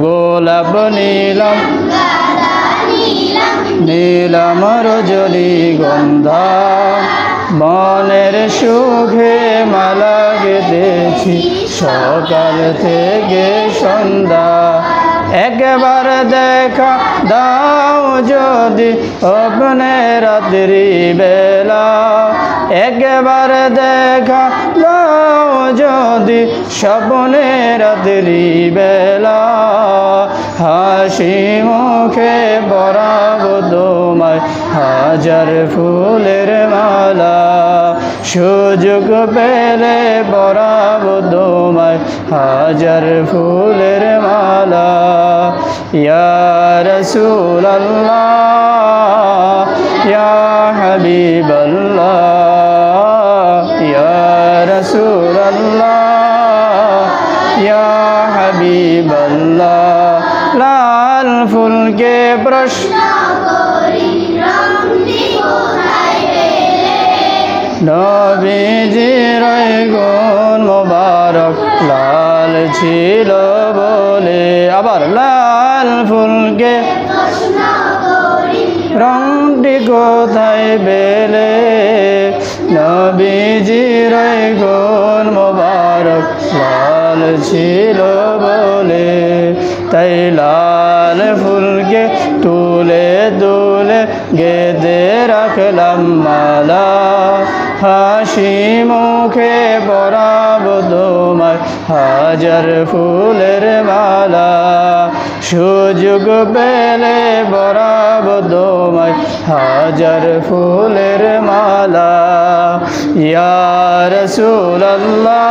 গোলাপ নীলম নীলম রজনীগন্ধা মনের সুখে মালা গেঁথেছি সকাল থেকে সন্ধ্যা। একবার দেখা দাও যদি স্বপ্নে রাত্রি বেলা, একবার দেখা দাও যদি স্বপ্নে রাত্রি বেলা। হাসি মুখে পরাবো তোমায় হাজার ফুলের মালা, সুযোগ পেলে পরাবো তোমায় হাজার ফুলের মালা। ইয়া রাসূলাল্লাহ ইয়া হাবিবাল্লাহ ইয়া রাসূলাল্লাহ ইয়া হাবিবাল্লাহ। লাল ফুলকে প্রশ্ন নবীজির গুণ মোবারক লাল ছিল বলে। আবার লাল ফুলকে রংটি কোথায় পেলে, নবীজির গুণ মোবারক লাল ছিল বলে। তাই লাল ফুলকে তুলে তুলে গেঁথে রাখলাম মালা, হাসি মুখে পরাবো তোমায় হাজার ফুলের মালা। সুযোগ পেলে পরাবো তোমায় হাজার ফুলের মালা। ইয়া রাসূলাল্লাহ।